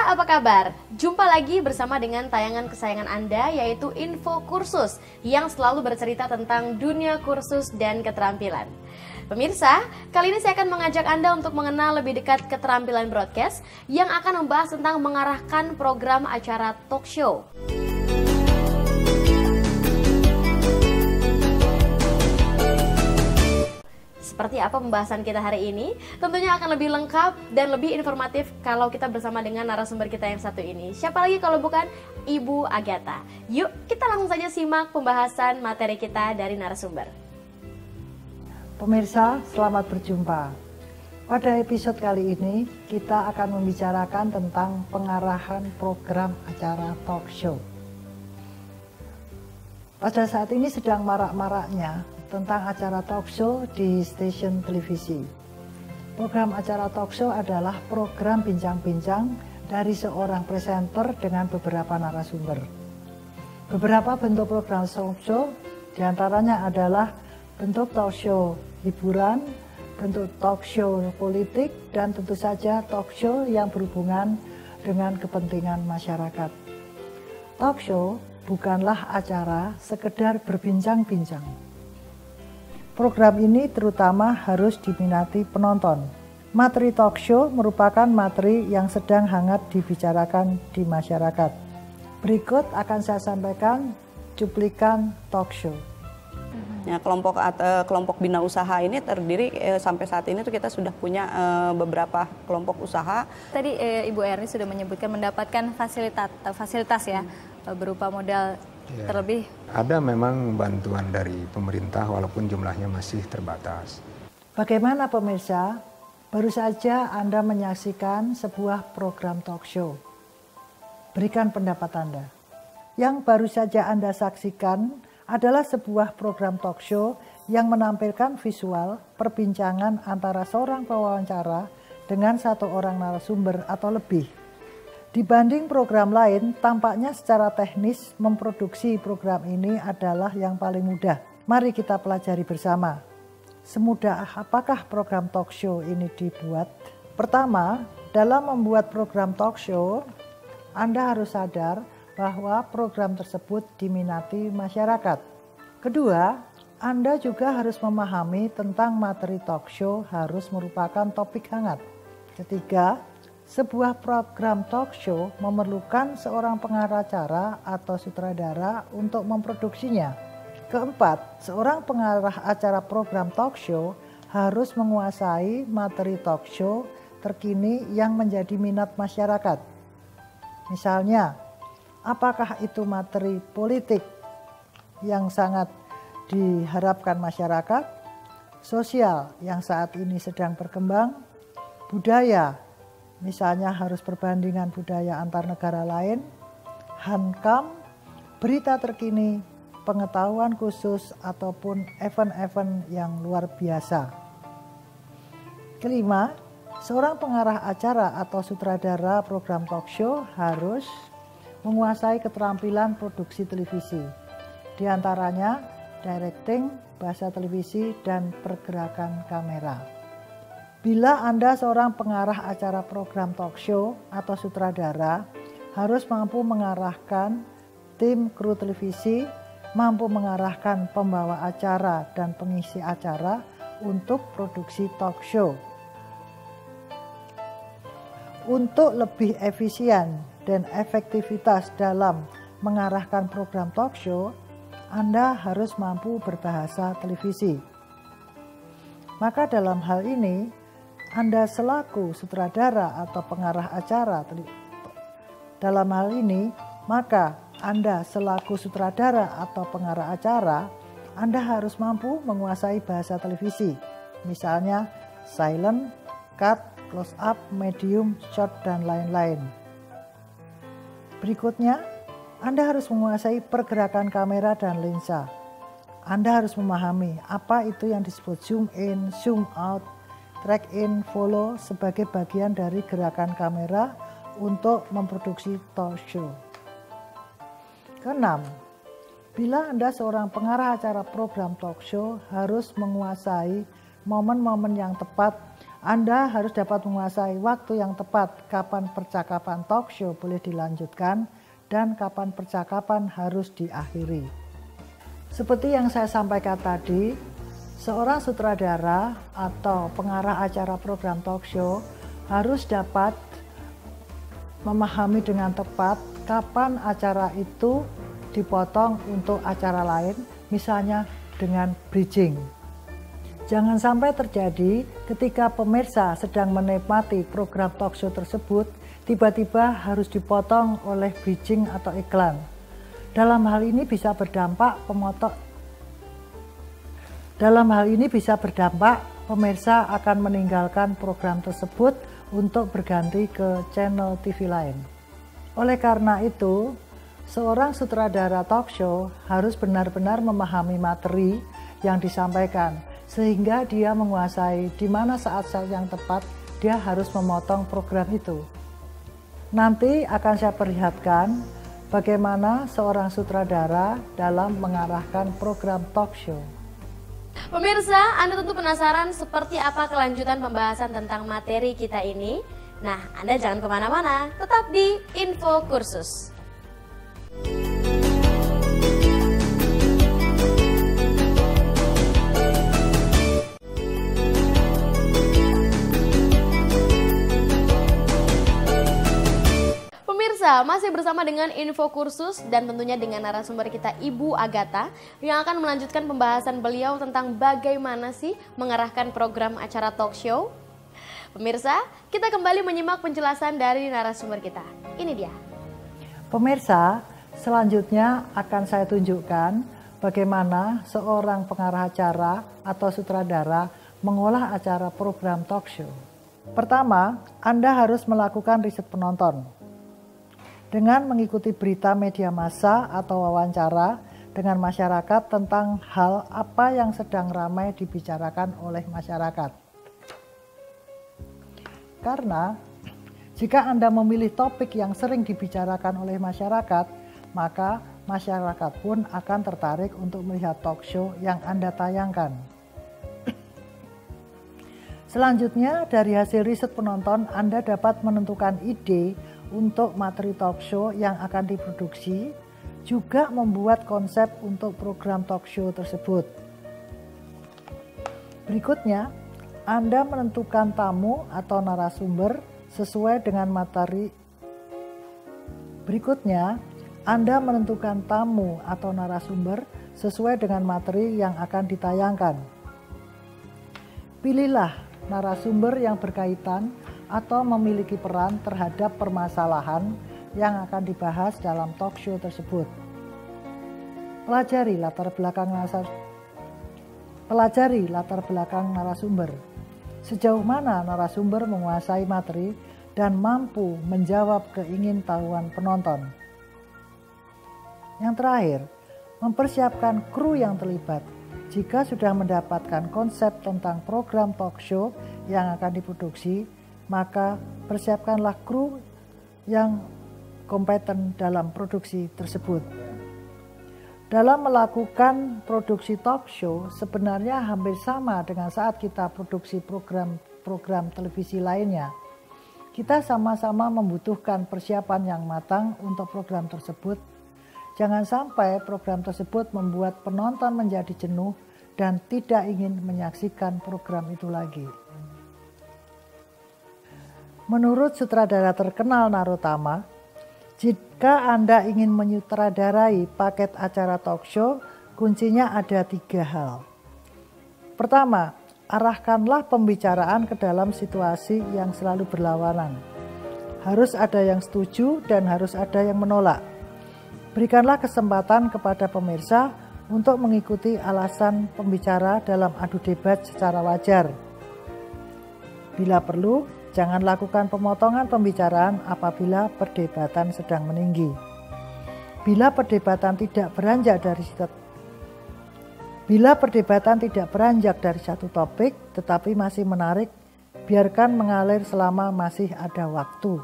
apa kabar? Jumpa lagi bersama dengan tayangan kesayangan Anda, yaitu Info Kursus, yang selalu bercerita tentang dunia kursus dan keterampilan. Pemirsa, kali ini saya akan mengajak Anda untuk mengenal lebih dekat keterampilan broadcast yang akan membahas tentang mengarahkan program acara talk show. Seperti apa pembahasan kita hari ini? Tentunya akan lebih lengkap dan lebih informatif kalau kita bersama dengan narasumber kita yang satu ini. Siapa lagi kalau bukan Ibu Agatha. Yuk kita langsung saja simak pembahasan materi kita dari narasumber. Pemirsa, selamat berjumpa. Pada episode kali ini kita akan membicarakan tentang pengarahan program acara talk show. Pada saat ini sedang marak-maraknya tentang acara talk show di stasiun televisi. Program acara talk show adalah program bincang-bincang dari seorang presenter dengan beberapa narasumber. Beberapa bentuk program talk show diantaranya adalah bentuk talk show hiburan, bentuk talk show politik, dan tentu saja talk show yang berhubungan dengan kepentingan masyarakat. Talk show bukanlah acara sekedar berbincang-bincang. Program ini terutama harus diminati penonton. Materi talk show merupakan materi yang sedang hangat dibicarakan di masyarakat. Berikut akan saya sampaikan cuplikan talk show. Ya, kelompok bina usaha ini terdiri sampai saat ini tuh kita sudah punya beberapa kelompok usaha. Tadi Ibu Erni sudah menyebutkan mendapatkan fasilitas ya, berupa modal. Ya, terlebih ada memang bantuan dari pemerintah walaupun jumlahnya masih terbatas. Bagaimana pemirsa? Baru saja Anda menyaksikan sebuah program talk show. Berikan pendapat Anda. Yang baru saja Anda saksikan adalah sebuah program talk show yang menampilkan visual perbincangan antara seorang pewawancara dengan satu orang narasumber atau lebih. Dibanding program lain, tampaknya secara teknis memproduksi program ini adalah yang paling mudah. Mari kita pelajari bersama. Semudah apakah program talk show ini dibuat? Pertama, dalam membuat program talk show, Anda harus sadar bahwa program tersebut diminati masyarakat. Kedua, Anda juga harus memahami tentang materi talk show harus merupakan topik hangat. Ketiga, sebuah program talk show memerlukan seorang pengarah acara atau sutradara untuk memproduksinya. Keempat, seorang pengarah acara program talk show harus menguasai materi talk show terkini yang menjadi minat masyarakat. Misalnya, apakah itu materi politik yang sangat diharapkan masyarakat, sosial yang saat ini sedang berkembang, budaya, misalnya harus perbandingan budaya antar negara lain, hankam, berita terkini, pengetahuan khusus, ataupun event-event yang luar biasa. Kelima, seorang pengarah acara atau sutradara program talk show harus menguasai keterampilan produksi televisi, di antaranya directing, bahasa televisi, dan pergerakan kamera. Bila Anda seorang pengarah acara program talk show atau sutradara, harus mampu mengarahkan tim kru televisi, mampu mengarahkan pembawa acara dan pengisi acara untuk produksi talk show. Untuk lebih efisien dan efektivitas dalam mengarahkan program talk show, Anda harus mampu berbahasa televisi. Maka dalam hal ini, Anda selaku sutradara atau pengarah acara, dalam hal ini, maka Anda selaku sutradara atau pengarah acara, Anda harus mampu menguasai bahasa televisi, misalnya silent, cut, close up, medium, short, dan lain-lain. Berikutnya, Anda harus menguasai pergerakan kamera dan lensa. Anda harus memahami apa itu yang disebut zoom in, zoom out, track in, follow sebagai bagian dari gerakan kamera untuk memproduksi talk show. Keenam, bila Anda seorang pengarah acara program talk show harus menguasai momen-momen yang tepat Anda harus dapat menguasai waktu yang tepat kapan percakapan talk show boleh dilanjutkan dan kapan percakapan harus diakhiri. Seperti yang saya sampaikan tadi, seorang sutradara atau pengarah acara program talk show harus dapat memahami dengan tepat kapan acara itu dipotong untuk acara lain, misalnya dengan bridging. Jangan sampai terjadi ketika pemirsa sedang menikmati program talk show tersebut, tiba-tiba harus dipotong oleh bridging atau iklan. Dalam hal ini bisa berdampak pemirsa akan meninggalkan program tersebut untuk berganti ke channel TV lain. Oleh karena itu, seorang sutradara talk show harus benar-benar memahami materi yang disampaikan, sehingga dia menguasai di mana saat-saat yang tepat dia harus memotong program itu. Nanti akan saya perlihatkan bagaimana seorang sutradara dalam mengarahkan program talk show. Pemirsa, Anda tentu penasaran seperti apa kelanjutan pembahasan tentang materi kita ini? Nah, Anda jangan kemana-mana, tetap di Info Kursus. Masih bersama dengan Info Kursus dan tentunya dengan narasumber kita Ibu Agatha yang akan melanjutkan pembahasan beliau tentang bagaimana sih mengarahkan program acara talk show. Pemirsa, kita kembali menyimak penjelasan dari narasumber kita. Ini dia. Pemirsa, selanjutnya akan saya tunjukkan bagaimana seorang pengarah acara atau sutradara mengolah acara program talk show. Pertama, Anda harus melakukan riset penonton dengan mengikuti berita media massa atau wawancara dengan masyarakat tentang hal apa yang sedang ramai dibicarakan oleh masyarakat. Karena jika Anda memilih topik yang sering dibicarakan oleh masyarakat, maka masyarakat pun akan tertarik untuk melihat talk show yang Anda tayangkan. Selanjutnya, dari hasil riset penonton, Anda dapat menentukan ide untuk materi talk show yang akan diproduksi, juga membuat konsep untuk program talk show tersebut. Berikutnya, Anda menentukan tamu atau narasumber sesuai dengan materi. Berikutnya, Anda menentukan tamu atau narasumber sesuai dengan materi yang akan ditayangkan. Pilihlah narasumber yang berkaitan atau memiliki peran terhadap permasalahan yang akan dibahas dalam talk show tersebut. Pelajari latar belakang narasumber. Sejauh mana narasumber menguasai materi dan mampu menjawab keingintahuan penonton. Yang terakhir, mempersiapkan kru yang terlibat. Jika sudah mendapatkan konsep tentang program talk show yang akan diproduksi, maka persiapkanlah kru yang kompeten dalam produksi tersebut. Dalam melakukan produksi talk show sebenarnya hampir sama dengan saat kita produksi program televisi lainnya. Kita sama-sama membutuhkan persiapan yang matang untuk program tersebut. Jangan sampai program tersebut membuat penonton menjadi jenuh dan tidak ingin menyaksikan program itu lagi. Menurut sutradara terkenal Narotama, jika Anda ingin menyutradarai paket acara talk show, kuncinya ada 3 hal. Pertama, arahkanlah pembicaraan ke dalam situasi yang selalu berlawanan. Harus ada yang setuju dan harus ada yang menolak. Berikanlah kesempatan kepada pemirsa untuk mengikuti alasan pembicara dalam adu debat secara wajar. Bila perlu, jangan lakukan pemotongan pembicaraan apabila perdebatan sedang meninggi. Bila perdebatan tidak beranjak dari satu topik tetapi masih menarik, biarkan mengalir selama masih ada waktu.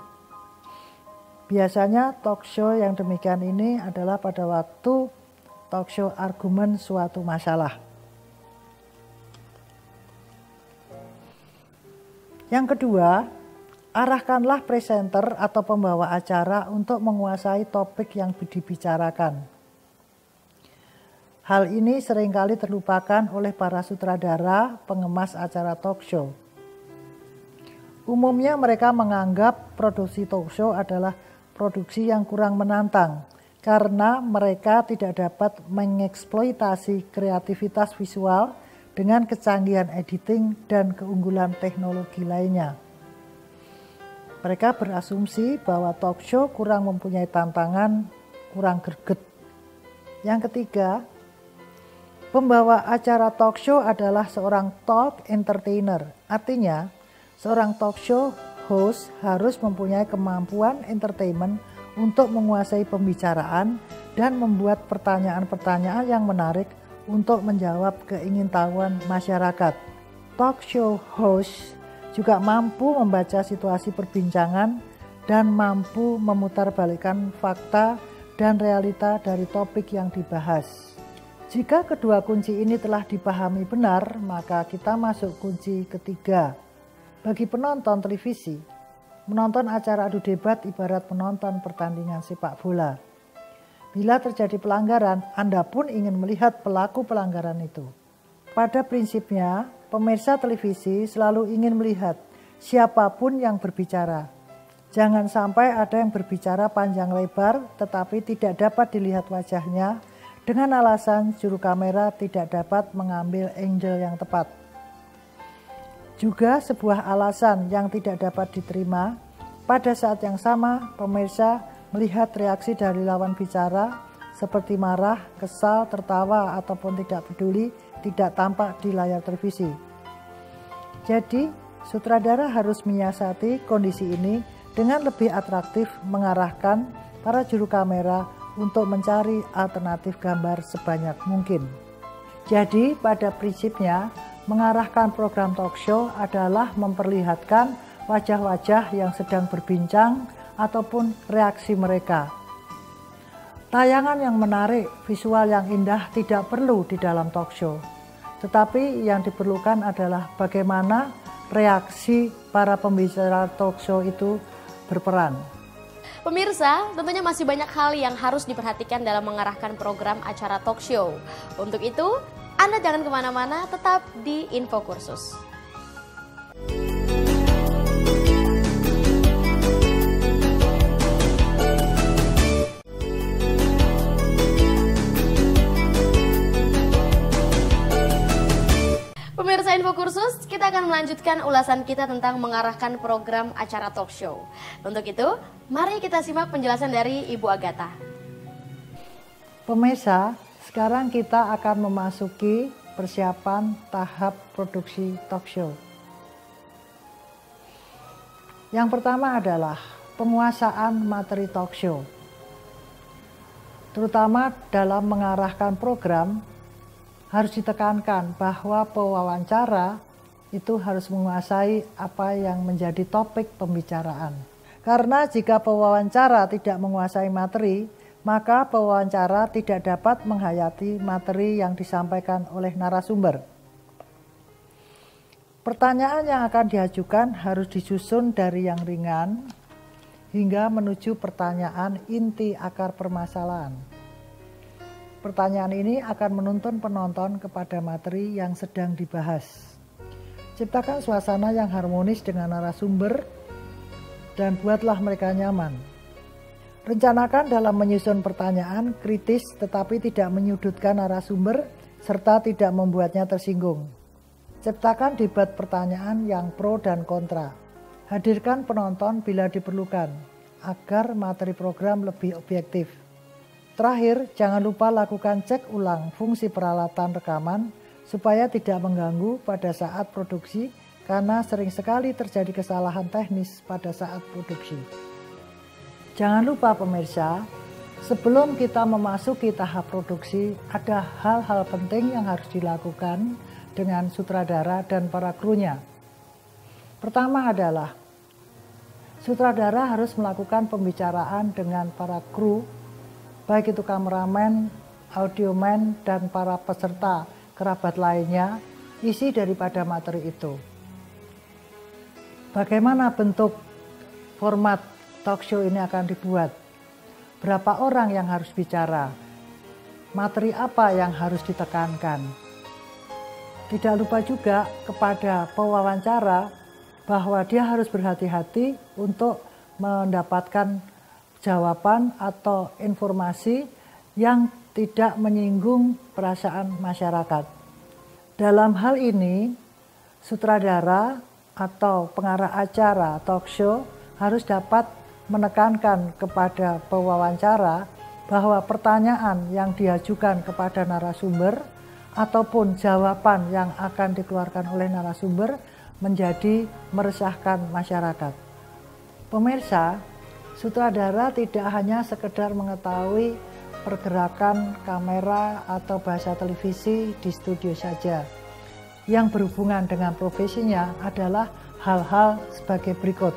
Biasanya talk show yang demikian ini adalah pada waktu talk show argumen suatu masalah. Yang kedua, arahkanlah presenter atau pembawa acara untuk menguasai topik yang dibicarakan. Hal ini seringkali terlupakan oleh para sutradara pengemas acara talk show. Umumnya mereka menganggap produksi talk show adalah produksi yang kurang menantang karena mereka tidak dapat mengeksploitasi kreativitas visual dengan kecanggihan editing dan keunggulan teknologi lainnya. Mereka berasumsi bahwa talk show kurang mempunyai tantangan, kurang greget. Yang ketiga, pembawa acara talk show adalah seorang talk entertainer. Artinya, seorang talk show host harus mempunyai kemampuan entertainment untuk menguasai pembicaraan dan membuat pertanyaan-pertanyaan yang menarik untuk menjawab keingintahuan masyarakat. Talk show host juga mampu membaca situasi perbincangan dan mampu memutarbalikkan fakta dan realita dari topik yang dibahas. Jika kedua kunci ini telah dipahami benar, maka kita masuk kunci ketiga. Bagi penonton televisi, menonton acara adu debat ibarat menonton pertandingan sepak bola. Bila terjadi pelanggaran, Anda pun ingin melihat pelaku pelanggaran itu. Pada prinsipnya, pemirsa televisi selalu ingin melihat siapapun yang berbicara. Jangan sampai ada yang berbicara panjang lebar tetapi tidak dapat dilihat wajahnya dengan alasan juru kamera tidak dapat mengambil angle yang tepat. Juga sebuah alasan yang tidak dapat diterima, pada saat yang sama pemirsa melihat reaksi dari lawan bicara seperti marah, kesal, tertawa ataupun tidak peduli tidak tampak di layar televisi. Jadi, sutradara harus menyiasati kondisi ini dengan lebih atraktif mengarahkan para juru kamera untuk mencari alternatif gambar sebanyak mungkin. Jadi, pada prinsipnya, mengarahkan program talk show adalah memperlihatkan wajah-wajah yang sedang berbincang ataupun reaksi mereka. Tayangan yang menarik, visual yang indah tidak perlu di dalam talk show. Tetapi yang diperlukan adalah bagaimana reaksi para pembicara talk show itu berperan. Pemirsa, tentunya masih banyak hal yang harus diperhatikan dalam mengarahkan program acara talk show. Untuk itu, Anda jangan kemana-mana, tetap di Info Kursus. Pemirsa Info Kursus, kita akan melanjutkan ulasan kita tentang mengarahkan program acara talk show. Untuk itu, mari kita simak penjelasan dari Ibu Agatha. Pemirsa, sekarang kita akan memasuki persiapan tahap produksi talk show. Yang pertama adalah penguasaan materi talk show. Terutama dalam mengarahkan program, harus ditekankan bahwa pewawancara itu harus menguasai apa yang menjadi topik pembicaraan. Karena jika pewawancara tidak menguasai materi, maka pewawancara tidak dapat menghayati materi yang disampaikan oleh narasumber. Pertanyaan yang akan diajukan harus disusun dari yang ringan hingga menuju pertanyaan inti akar permasalahan. Pertanyaan ini akan menuntun penonton kepada materi yang sedang dibahas. Ciptakan suasana yang harmonis dengan narasumber dan buatlah mereka nyaman. Rencanakan dalam menyusun pertanyaan kritis tetapi tidak menyudutkan narasumber serta tidak membuatnya tersinggung. Ciptakan debat pertanyaan yang pro dan kontra. Hadirkan penonton bila diperlukan agar materi program lebih objektif. Terakhir, jangan lupa lakukan cek ulang fungsi peralatan rekaman supaya tidak mengganggu pada saat produksi karena sering sekali terjadi kesalahan teknis pada saat produksi. Jangan lupa pemirsa, sebelum kita memasuki tahap produksi, ada hal-hal penting yang harus dilakukan dengan sutradara dan para krunya. Pertama adalah, sutradara harus melakukan pembicaraan dengan para kru, baik itu kameramen, audioman, dan para peserta kerabat lainnya, isi daripada materi itu. Bagaimana bentuk format talk show ini akan dibuat? Berapa orang yang harus bicara? Materi apa yang harus ditekankan? Tidak lupa juga kepada pewawancara bahwa dia harus berhati-hati untuk mendapatkan jawaban atau informasi yang tidak menyinggung perasaan masyarakat. Dalam hal ini, sutradara atau pengarah acara talk show harus dapat menekankan kepada pewawancara bahwa pertanyaan yang diajukan kepada narasumber ataupun jawaban yang akan dikeluarkan oleh narasumber menjadi meresahkan masyarakat. Pemirsa, sutradara tidak hanya sekedar mengetahui pergerakan kamera atau bahasa televisi di studio saja. Yang berhubungan dengan profesinya adalah hal-hal sebagai berikut.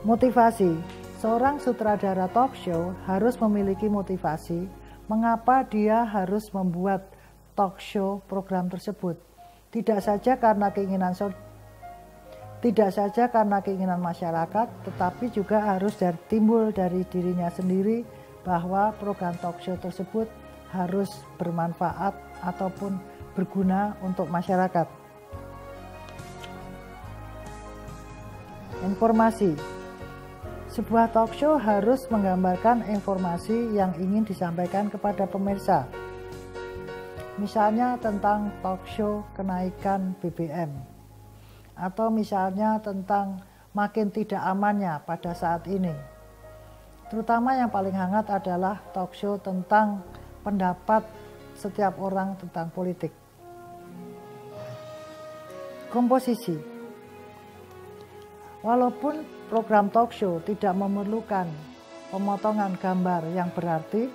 Motivasi. Seorang sutradara talk show harus memiliki motivasi mengapa dia harus membuat talk show program tersebut. Tidak saja karena keinginan masyarakat, tetapi juga harus timbul dari dirinya sendiri bahwa program talk show tersebut harus bermanfaat ataupun berguna untuk masyarakat. Informasi. Sebuah talk show harus menggambarkan informasi yang ingin disampaikan kepada pemirsa. Misalnya tentang talk show kenaikan BBM. Atau misalnya tentang makin tidak amannya pada saat ini. Terutama yang paling hangat adalah talk show tentang pendapat setiap orang tentang politik. Komposisi. Walaupun program talk show tidak memerlukan pemotongan gambar yang berarti,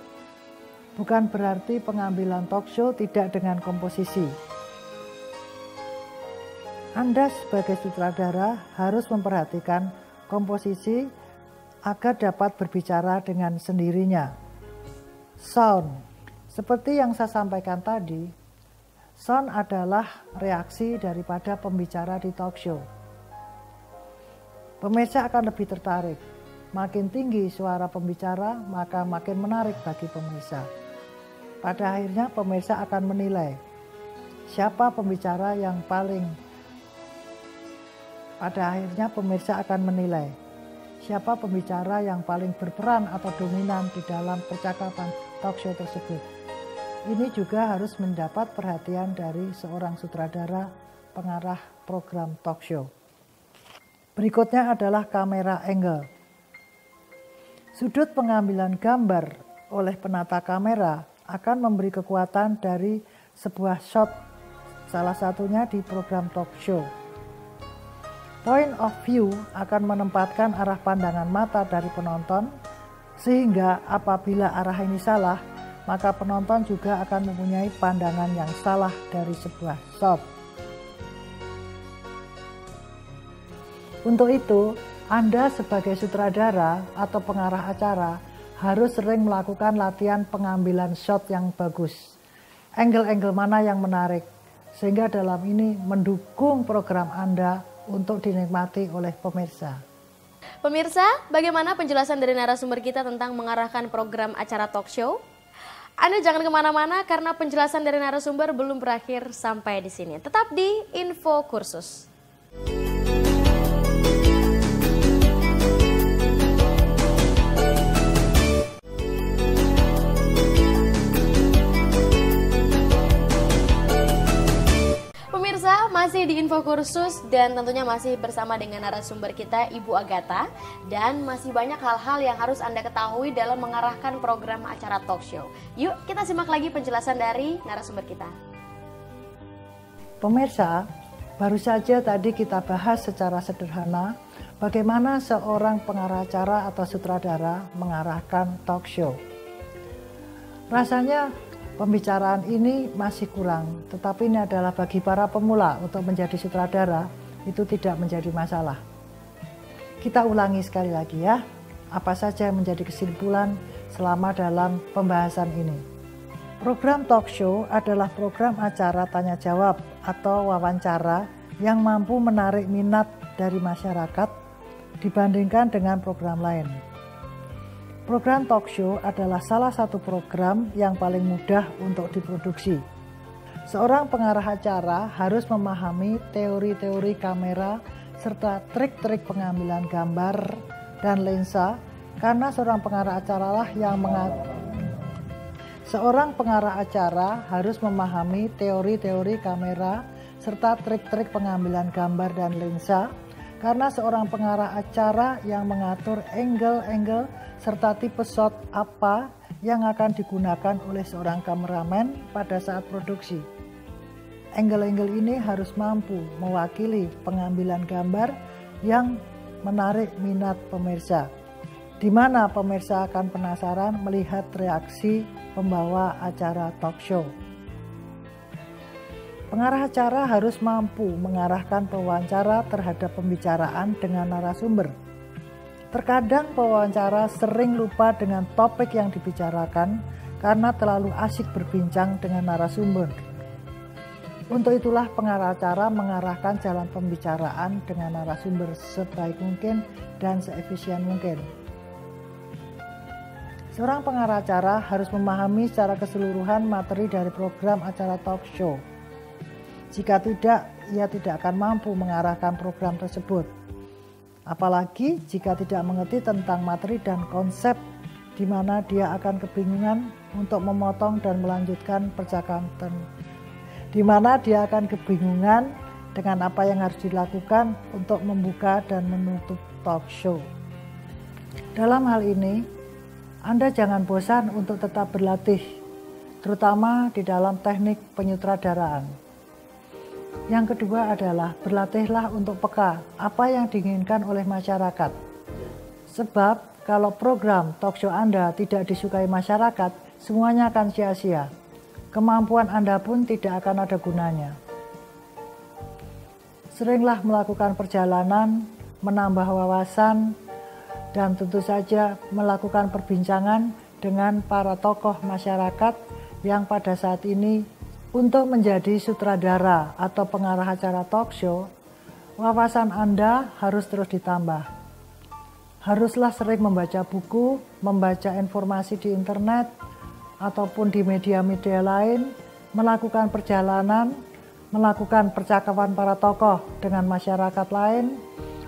bukan berarti pengambilan talk show tidak dengan komposisi. Anda sebagai sutradara harus memperhatikan komposisi agar dapat berbicara dengan sendirinya. Sound. Seperti yang saya sampaikan tadi, sound adalah reaksi daripada pembicara di talk show. Pemirsa akan lebih tertarik. Makin tinggi suara pembicara, maka makin menarik bagi pemirsa. Pada akhirnya pemirsa akan menilai siapa pembicara yang paling berperan atau dominan di dalam percakapan talk show tersebut. Ini juga harus mendapat perhatian dari seorang sutradara pengarah program talk show. Berikutnya adalah kamera angle. Sudut pengambilan gambar oleh penata kamera akan memberi kekuatan dari sebuah shot, salah satunya di program talk show. Point of view akan menempatkan arah pandangan mata dari penonton, sehingga apabila arah ini salah, maka penonton juga akan mempunyai pandangan yang salah dari sebuah shot. Untuk itu, Anda sebagai sutradara atau pengarah acara harus sering melakukan latihan pengambilan shot yang bagus. Angle-angle mana yang menarik, sehingga dalam ini mendukung program Anda untuk dinikmati oleh pemirsa. Pemirsa, bagaimana penjelasan dari narasumber kita tentang mengarahkan program acara talk show? Anda jangan kemana-mana karena penjelasan dari narasumber belum berakhir sampai di sini. Tetap di Info Kursus. Masih di Info Kursus dan tentunya masih bersama dengan narasumber kita Ibu Agatha, dan masih banyak hal-hal yang harus Anda ketahui dalam mengarahkan program acara talk show. Yuk kita simak lagi penjelasan dari narasumber kita. Pemirsa, baru saja tadi kita bahas secara sederhana bagaimana seorang pengarah acara atau sutradara mengarahkan talk show. Rasanya pembicaraan ini masih kurang, tetapi ini adalah bagi para pemula untuk menjadi sutradara, itu tidak menjadi masalah. Kita ulangi sekali lagi ya, apa saja yang menjadi kesimpulan selama dalam pembahasan ini. Program talk show adalah program acara tanya jawab atau wawancara yang mampu menarik minat dari masyarakat dibandingkan dengan program lain. Program talk show adalah salah satu program yang paling mudah untuk diproduksi. Seorang pengarah acara harus memahami teori-teori kamera serta trik-trik pengambilan gambar dan lensa, karena seorang pengarah acara harus memahami teori-teori kamera serta trik-trik pengambilan gambar dan lensa, karena seorang pengarah acara yang mengatur angle-angle serta tipe shot apa yang akan digunakan oleh seorang kameramen pada saat produksi. Angle-angle ini harus mampu mewakili pengambilan gambar yang menarik minat pemirsa, di mana pemirsa akan penasaran melihat reaksi pembawa acara talk show. Pengarah acara harus mampu mengarahkan pewawancara terhadap pembicaraan dengan narasumber. Terkadang pewawancara sering lupa dengan topik yang dibicarakan karena terlalu asyik berbincang dengan narasumber. Untuk itulah pengarah acara mengarahkan jalan pembicaraan dengan narasumber sebaik mungkin dan seefisien mungkin. Seorang pengarah acara harus memahami secara keseluruhan materi dari program acara talk show. Jika tidak, ia tidak akan mampu mengarahkan program tersebut. Apalagi jika tidak mengerti tentang materi dan konsep, di mana dia akan kebingungan untuk memotong dan melanjutkan percakapan, di mana dia akan kebingungan dengan apa yang harus dilakukan untuk membuka dan menutup talk show. Dalam hal ini, Anda jangan bosan untuk tetap berlatih, terutama di dalam teknik penyutradaraan. Yang kedua adalah berlatihlah untuk peka apa yang diinginkan oleh masyarakat. Sebab kalau program talk show Anda tidak disukai masyarakat, semuanya akan sia-sia. Kemampuan Anda pun tidak akan ada gunanya. Seringlah melakukan perjalanan, menambah wawasan, dan tentu saja melakukan perbincangan dengan para tokoh masyarakat yang pada saat ini untuk menjadi sutradara atau pengarah acara talk show. Wawasan Anda harus terus ditambah. Haruslah sering membaca buku, membaca informasi di internet, ataupun di media-media lain, melakukan perjalanan, melakukan percakapan para tokoh dengan masyarakat lain,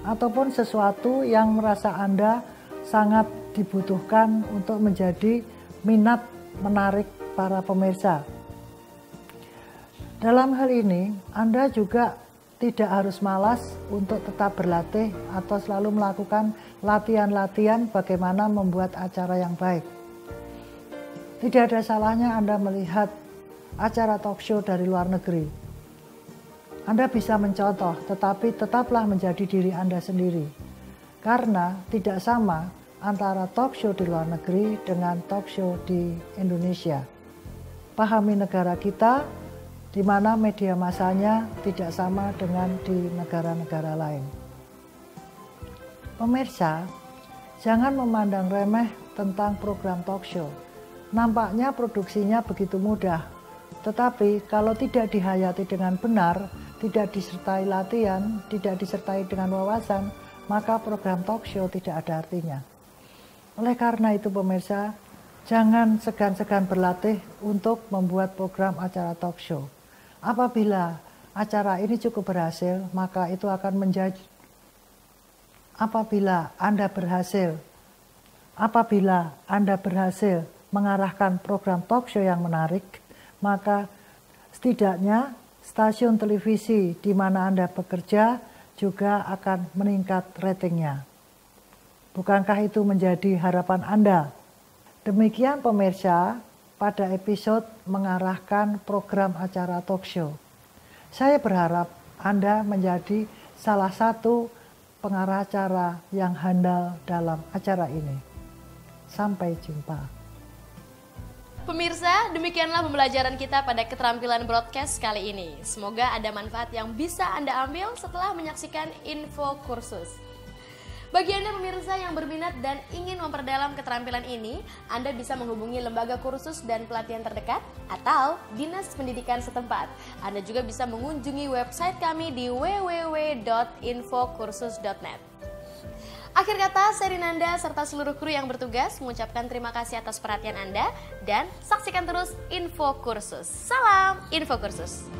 ataupun sesuatu yang merasa Anda sangat dibutuhkan untuk menjadi minat menarik para pemirsa. Dalam hal ini, Anda juga tidak harus malas untuk tetap berlatih atau selalu melakukan latihan-latihan bagaimana membuat acara yang baik. Tidak ada salahnya Anda melihat acara talk show dari luar negeri. Anda bisa mencontoh, tetapi tetaplah menjadi diri Anda sendiri. Karena tidak sama antara talk show di luar negeri dengan talk show di Indonesia. Pahami negara kita, di mana media massanya tidak sama dengan di negara-negara lain. Pemirsa, jangan memandang remeh tentang program talk show. Nampaknya produksinya begitu mudah, tetapi kalau tidak dihayati dengan benar, tidak disertai latihan, tidak disertai dengan wawasan, maka program talk show tidak ada artinya. Oleh karena itu pemirsa, jangan segan-segan berlatih untuk membuat program acara talk show. Apabila acara ini cukup berhasil, maka itu akan menjadi, apabila Anda berhasil mengarahkan program talk show yang menarik, maka setidaknya stasiun televisi di mana Anda bekerja juga akan meningkat ratingnya. Bukankah itu menjadi harapan Anda? Demikian pemirsa, pada episode mengarahkan program acara talk show. Saya berharap Anda menjadi salah satu pengarah acara yang handal dalam acara ini. Sampai jumpa. Pemirsa, demikianlah pembelajaran kita pada keterampilan broadcast kali ini. Semoga ada manfaat yang bisa Anda ambil setelah menyaksikan info kursus. Bagi Anda pemirsa yang berminat dan ingin memperdalam keterampilan ini, Anda bisa menghubungi lembaga kursus dan pelatihan terdekat atau dinas pendidikan setempat. Anda juga bisa mengunjungi website kami di www.infokursus.net. Akhir kata, saya Rinanda serta seluruh kru yang bertugas mengucapkan terima kasih atas perhatian Anda dan saksikan terus Info Kursus. Salam Info Kursus.